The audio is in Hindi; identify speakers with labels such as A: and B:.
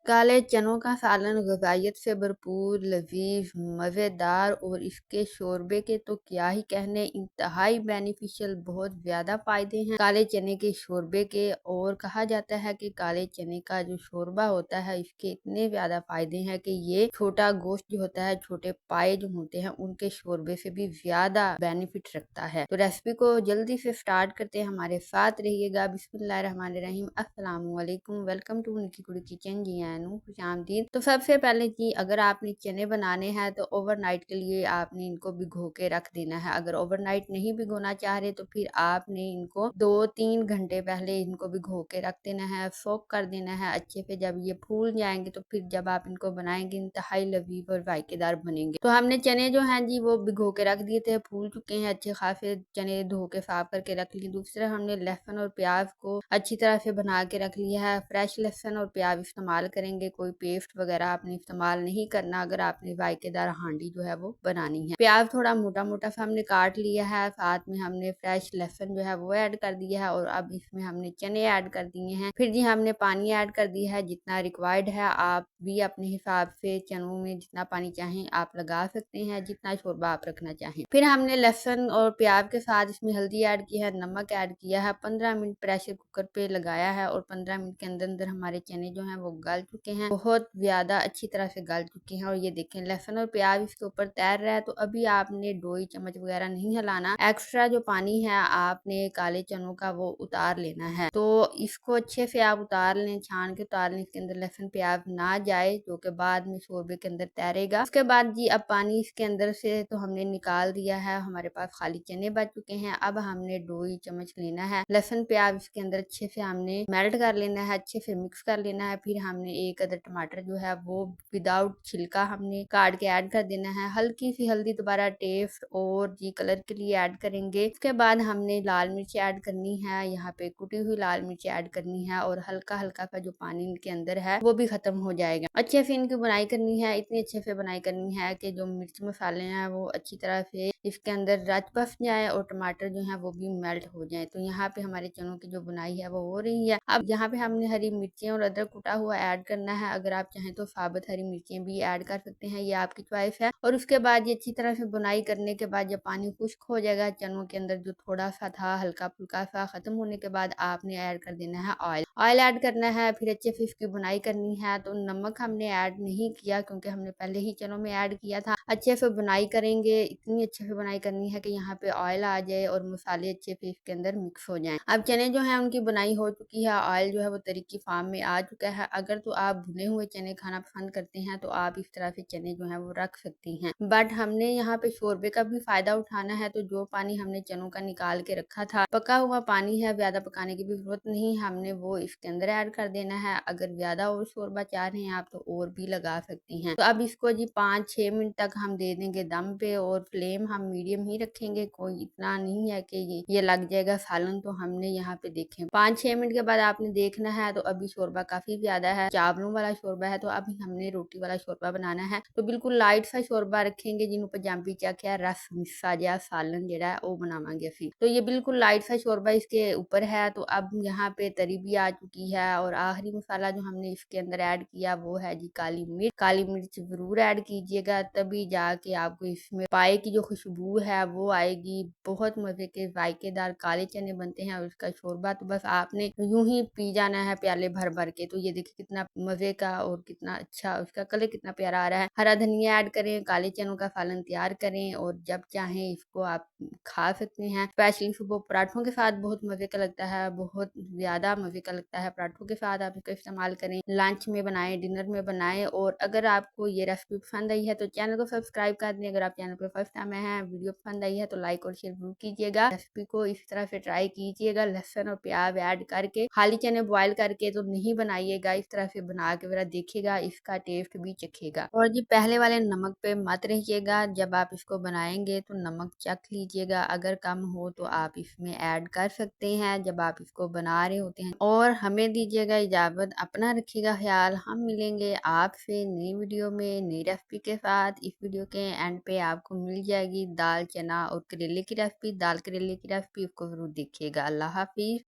A: काले चनों का सालन ग़ज़ाइयत से भरपूर, लज़ीज़, मज़ेदार और इसके शोरबे के तो क्या ही कहने, इंतहाई बेनिफिशियल, बहुत ज़्यादा फ़ायदे हैं काले चने के शोरबे के। और कहा जाता है कि काले चने का जो शोरबा होता है इसके इतने ज़्यादा फ़ायदे हैं कि ये छोटा गोश्त जो होता है, छोटे पाए जो होते हैं उनके शोरबे से भी ज़्यादा बेनिफिट रखता है। तो रेसिपी को जल्दी से स्टार्ट करते हैं, हमारे साथ रहिएगा। बिस्मिल्लाहिर्रहमानिर्रहीम, अस्सलाम वालेकुम, वेलकम टू निकी कुड़ी किचन। जी खुशामदीद। तो सबसे पहले जी, अगर आपने चने बनाने हैं तो ओवरनाइट के लिए आपने इनको भिगो के रख देना है। अगर ओवरनाइट नहीं भिगोना चाह रहे तो फिर आपने इनको 2-3 घंटे पहले इनको भिगो के रख देना है, सोक कर देना है अच्छे से। जब ये फूल जाएंगे तो फिर जब आप इनको बनाएंगे इंतहाई लजीज और जायकेदार बनेंगे। तो हमने चने जो हैं जी वो भिगो के रख दिए थे, फूल चुके हैं अच्छे खासे, चने धो के साफ करके रख लिए। दूसरा हमने लहसुन और प्याज को अच्छी तरह से बना के रख लिया है। फ्रेश लहसुन और प्याज इस्तेमाल करेंगे, कोई पेस्ट वगैरह आपने इस्तेमाल नहीं करना अगर आपने जायकेदार हांडी जो है वो बनानी है। प्याज थोड़ा मोटा मोटा सा हमने काट लिया है, साथ में हमने फ्रेश लहसुन जो है वो ऐड कर दिया है और अब इसमें हमने चने ऐड कर दिए हैं। फिर जी हमने पानी ऐड कर दिया है जितना रिक्वायर्ड है। आप भी अपने हिसाब से चनों में जितना पानी चाहें आप लगा सकते हैं, जितना शोरबा आप रखना चाहें। फिर हमने लहसुन और प्याज के साथ इसमें हल्दी ऐड की है, नमक ऐड किया है, 15 मिनट प्रेशर कुकर पे लगाया है और 15 मिनट के अंदर अंदर हमारे चने जो हैं वो गल चुके हैं, बहुत ज्यादा अच्छी तरह से गल चुके हैं। और ये देखें लहसुन और प्याज इसके ऊपर तैर रहा है। तो अभी आपने 2 चम्मच वगैरह नहीं हिलाना, एक्स्ट्रा जो पानी है आपने काले चनों का वो उतार लेना है। तो इसको अच्छे से आप उतार लें, छान के उतार लें, इसके अंदर लहसुन प्याज ना जाए जो कि बाद में शोरबे के अंदर तैरेगा। उसके बाद जी अब पानी इसके अंदर से तो हमने निकाल दिया है, हमारे पास खाली चने बच चुके हैं। अब हमने 2 चम्मच लेना है लहसुन प्याज, इसके अंदर अच्छे से हमने मेल्ट कर लेना है, अच्छे से मिक्स कर लेना है। फिर हमने एक अदर टमाटर जो है वो विदाउट छिलका हमने काट के ऐड कर देना है। हल्की सी हल्दी दोबारा टेस्ट और जी कलर के लिए ऐड करेंगे। उसके बाद हमने लाल मिर्च ऐड करनी है, यहाँ पे कुटी हुई लाल मिर्च ऐड करनी है और हल्का हल्का का जो पानी इनके अंदर है वो भी खत्म हो जाएगा। अच्छे से इनकी बुनाई करनी है, इतनी अच्छे से बुनाई करनी है कि जो मिर्च मसाले हैं वो अच्छी तरह से इसके अंदर रच बस जाए और टमाटर जो है वो भी मेल्ट हो जाए। तो यहाँ पे हमारे चनों की जो बुनाई है वो हो रही है। अब यहाँ पे हमने हरी मिर्चें और अदरक कुटा हुआ ऐड करना है। अगर आप चाहें तो साबुत हरी मिर्चें भी ऐड कर सकते हैं, ये आपकी चॉइस है। और उसके बाद ये अच्छी तरह से बुनाई करने के बाद जब पानी खुश्क हो जाएगा, चनों के अंदर जो थोड़ा सा था हल्का फुल्का सा खत्म होने के बाद आपने ऐड कर देना है ऑयल। ऑयल ऐड करना है, फिर अच्छे से इसकी बुनाई करनी है। तो नमक हमने ऐड नहीं किया क्योंकि हमने पहले ही चनों में ऐड किया था। अच्छे से बुनाई करेंगे, इतनी अच्छे से बुनाई करनी है कि यहाँ पे ऑयल आ जाए और मसाले अच्छे से इसके अंदर मिक्स हो जाएं। अब चने जो है उनकी बुनाई हो चुकी है, ऑयल जो है वो तरी की फार्म में आ चुका है। अगर तो आप भुने हुए चने खाना पसंद करते हैं तो आप इस तरह से चने जो है वो रख सकती हैं, बट हमने यहाँ पे शोरबे का भी फायदा उठाना है। तो जो पानी हमने चनों का निकाल के रखा था, पका हुआ पानी है, ज्यादा पकाने की भी जरूरत नहीं, हमने वो इसके अंदर ऐड कर देना है। अगर ज्यादा और शोरबा चाह रहे हैं आप तो और भी लगा सकती हैं। तो अब इसको जी 5-6 मिनट तक हम दे देंगे दम पे और फ्लेम हम मीडियम ही रखेंगे, कोई इतना नहीं है कि ये लग जाएगा सालन। तो हमने यहाँ पे देखें 5-6 मिनट के बाद आपने देखना है तो अभी शोरबा काफी ज्यादा है, चावलों वाला शोरबा है। तो अभी हमने रोटी वाला शोरबा बनाना है, तो बिल्कुल लाइट सा शोरबा रखेंगे जिन्हों पंजाबी च आख्या रस मिस्सा जहा सालन जेड़ा है वो बनावांगे असी। तो ये बिल्कुल लाइट सा शोरबा इसके ऊपर है। तो अब यहाँ पे तरी भी आ चुकी है और आखिरी मसाला जो हमने इसके अंदर ऐड किया वो है जी काली मिर्च। काली मिर्च जरूर ऐड कीजिएगा, तभी जाके आपको इसमें पाए की जो खुशबू है वो आएगी। बहुत मजे के जायकेदार काले चने बनते हैं और उसका शोरबा तो बस आपने यूं ही पी जाना है प्याले भर भर के। तो ये देखिए कितना मजे का और कितना अच्छा, उसका कलर कितना प्यारा आ रहा है। हरा धनिया ऐड करें, काले चनों का सालन तैयार करें और जब चाहें इसको आप खा सकते हैं। स्पेशली सुबह पराठों के साथ बहुत मजे का लगता है, बहुत ज्यादा मजे का लगता है। पराठों के साथ आप इसका इस्तेमाल करें, लंच में बनाएं, डिनर में बनाएं। और अगर आपको ये रेसिपी पसंद आई है तो चैनल को सब्सक्राइब कर दें। अगर आप चैनल पर फर्स्ट टाइम आए हैं, वीडियो पसंद आई है तो लाइक और शेयर जरूर कीजिएगा। रेसिपी को इस तरह से ट्राई कीजिएगा, लहसुन और प्याज ऐड करके। खाली चने बॉयल करके तो नहीं बनाइएगा, इस तरह से बना के जरा देखिएगा, इसका टेस्ट भी चखेगा। और जी पहले वाले नमक पे मत रहिएगा, जब आप इसको बनाएंगे तो नमक चख लीजिएगा, अगर कम हो तो आप इसमें ऐड कर सकते हैं जब आप इसको बना रहे होते हैं। और हमें दीजिएगा इजाजत, अपना रखिएगा ख्याल। हम मिलेंगे आपसे नई वीडियो में नई रेसिपी के साथ। इस वीडियो के एंड पे आपको मिल जाएगी दाल चना और करेले की रेसिपी। दाल करेले की रेसिपी उसको जरूर देखिएगा। अल्लाह हाफिज।